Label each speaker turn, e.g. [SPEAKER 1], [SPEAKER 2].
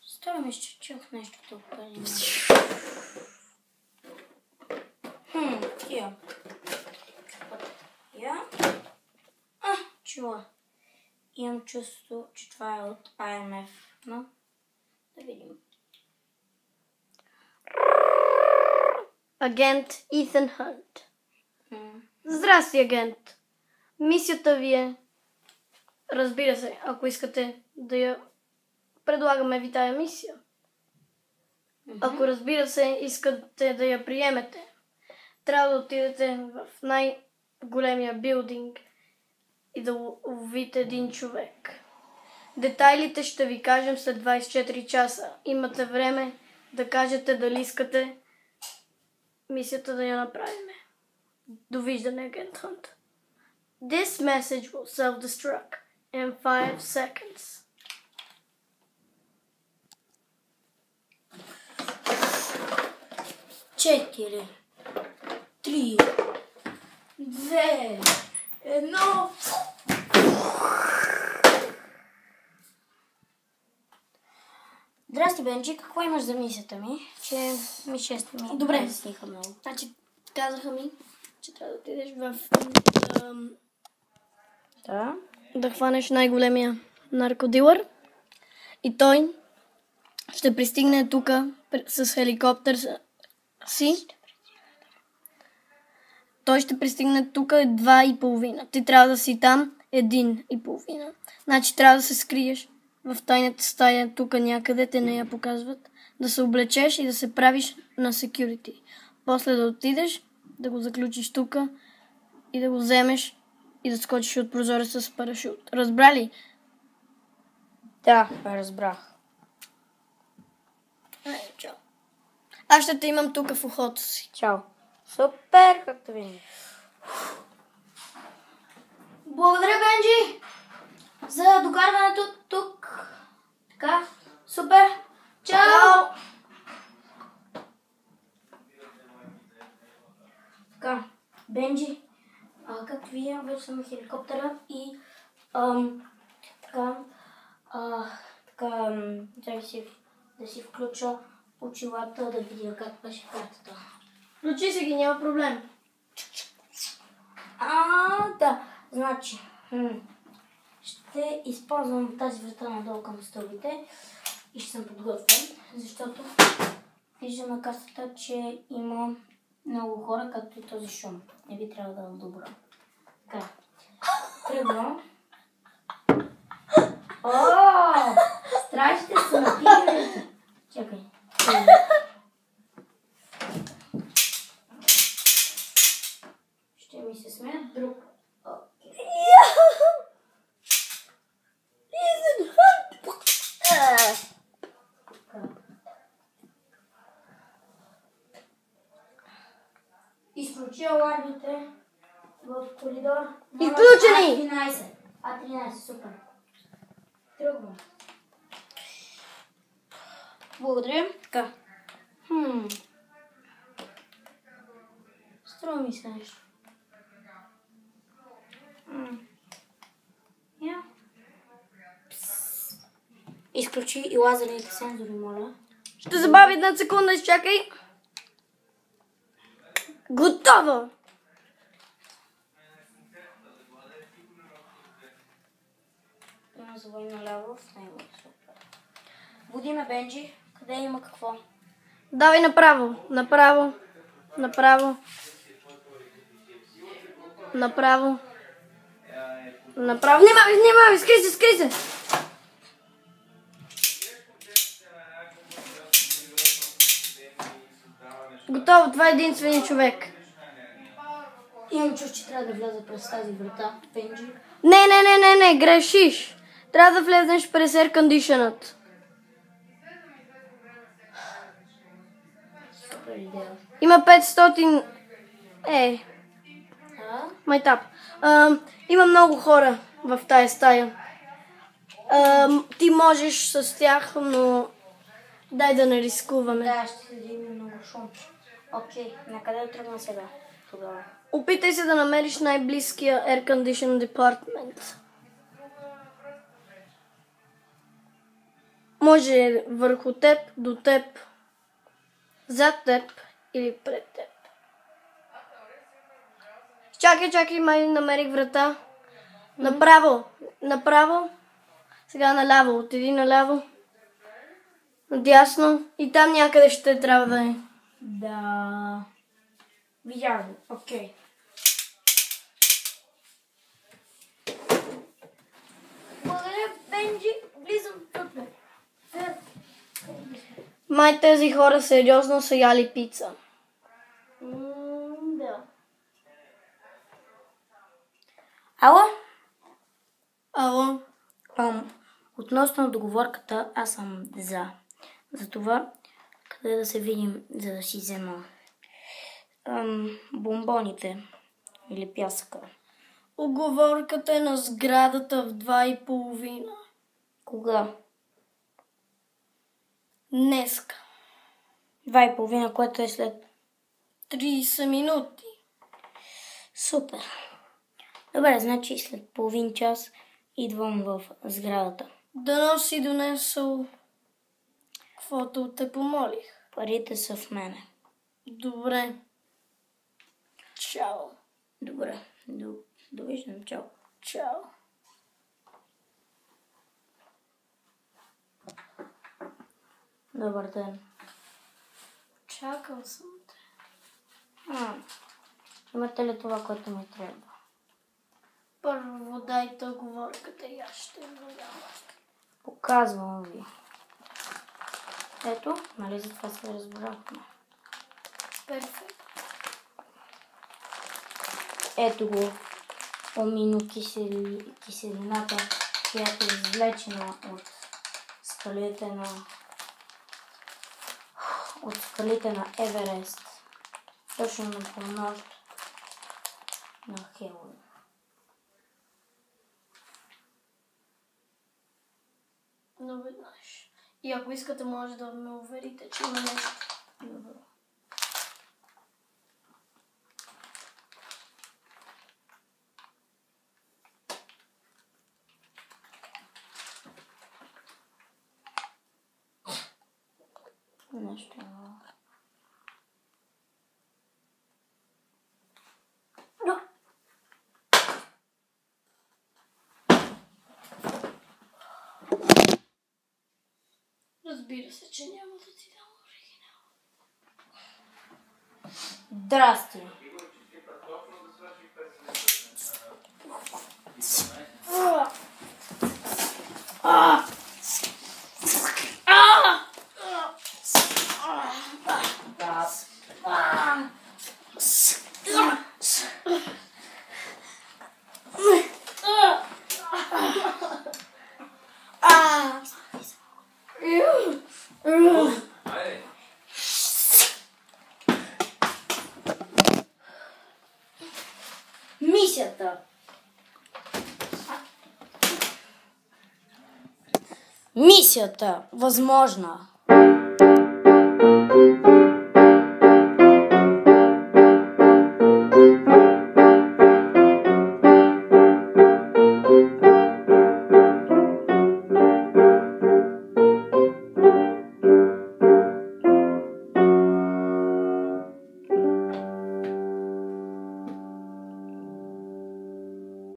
[SPEAKER 1] Стара ми ще чух нещо тук. Чула. Имам чувство, че това е от IMF, но да видим.
[SPEAKER 2] Агент Итан Хънт. Здрасти, агент. Мисията ви е... Разбира се, ако искате да я... Предлагаме ви тая мисия. Ако, разбира се, искате да я приемете, трябва да отидете в най-големия билдинг и да ловите един човек. Детайлите ще ви кажем след 24 часа. Имате време да кажете дали искате мисията да я направим. Довиждане, агент Хънт. This message will self-destruct in 5 seconds.
[SPEAKER 1] Четири, 3, 2, 1. Здрасти, Бенджи. Какво имаш за мисията ми? Че ми шести ми.
[SPEAKER 2] Добре.
[SPEAKER 1] Разясниха много.
[SPEAKER 2] Значи, казаха ми, че трябва да отидеш в... да хванеш най-големия наркодилър и той ще пристигне тук с хеликоптер си. Той ще пристигне тук 2:30. Ти трябва да си там 1:30. Значи трябва да се скриеш в тайната стая тук някъде, те не я показват, да се облечеш и да се правиш на security. После да отидеш, да го заключиш тук и да го вземеш и да скочиш от прозореца с парашют. Разбрали?
[SPEAKER 1] Да, разбрах.
[SPEAKER 2] Чао. Аз ще те имам тук в ухото си.
[SPEAKER 1] Чао. Супер, както винаги.
[SPEAKER 2] Благодаря, Бенджи, за докарването тук. Така, супер. Чао!
[SPEAKER 1] Така, Бенджи, както видим, вече съм в хеликоптера и да си включа очилата, да видя как беше картата.
[SPEAKER 2] Включи се ги, няма проблем.
[SPEAKER 1] Да, значи, ще използвам тази врата надолу към стълбите и ще съм подготвен, защото виждам на картата, че има много хора, както и този шум. Не би трябвало да е добро. Така, тръгвам. Страшите са напили. Чакай. Ще ми се смеят друг. Изключи алармите в коридор.
[SPEAKER 2] Изключени!
[SPEAKER 1] А13, супер. Тръгвам. Благодаря. Така. Струва ми се нещо. Изключи и лазерните сензори, моля.
[SPEAKER 2] Ще забавя една секунда, изчакай. Готово!
[SPEAKER 1] Има завой наляво, в него е супер. Буди ме, Бенджи. Къде има какво?
[SPEAKER 2] Давай направо, направо, направо, направо, направо. Внимавай, скрий се! Готово, това е единственият човек.
[SPEAKER 1] Имам чувство, че трябва да вляза през тази врата, Бенджи.
[SPEAKER 2] Не, грешиш. Трябва да влезеш през air conditionът.
[SPEAKER 1] Супер идея.
[SPEAKER 2] Има 500...
[SPEAKER 1] А?
[SPEAKER 2] Майтап. Има много хора в тая стая. Ти можеш с тях, но дай да не рискуваме.
[SPEAKER 1] Да, ще седим много шум. Окей, накъде да тръгна сега? Тогава.
[SPEAKER 2] Опитай се да намериш най-близкия Air Condition Department. Може върху теб, до теб, зад теб или пред теб. Чакай, май намерих врата. Направо. Сега наляво, отиди наляво. Надясно. И там някъде ще трябва да е.
[SPEAKER 1] Да. Видях го. Окей. Благодаря, Бенджи. Влизам вътре.
[SPEAKER 2] Май тези хора сериозно са яли пица.
[SPEAKER 1] Да. Ало?
[SPEAKER 2] Ало?
[SPEAKER 1] Относно договорката, аз съм за. Затова, къде да се видим, за да си взема бомбоните или пясъка.
[SPEAKER 2] Уговорката е на сградата в 2:30.
[SPEAKER 1] Кога?
[SPEAKER 2] Днеска.
[SPEAKER 1] 2:30, което е след
[SPEAKER 2] 30 минути.
[SPEAKER 1] Супер. Добре, значи след половин час идвам в сградата.
[SPEAKER 2] Дано си донесъл каквото те помолих.
[SPEAKER 1] Парите са в мене.
[SPEAKER 2] Добре. Чао.
[SPEAKER 1] Добре. Довиждане. Чао.
[SPEAKER 2] Чао.
[SPEAKER 1] Добър ден.
[SPEAKER 2] Чакал съм те.
[SPEAKER 1] Имате ли това, което ми трябва?
[SPEAKER 2] Първо дайте оговорката и аз ще гледам.
[SPEAKER 1] Показвам ви. Ето, нали за това се разбрахме.
[SPEAKER 2] Перфект.
[SPEAKER 1] Ето го аминокиселината, която е извлечена от скалите на Еверест. Точно на полунощ на Хелуин.
[SPEAKER 2] Но веднъж. И ако искате, може да ме уверите, че има нещо.
[SPEAKER 1] Добре. Нещо има.
[SPEAKER 2] Разбира се, че няма да ти дам оригинал.
[SPEAKER 1] Здрасти. Мисията възможна.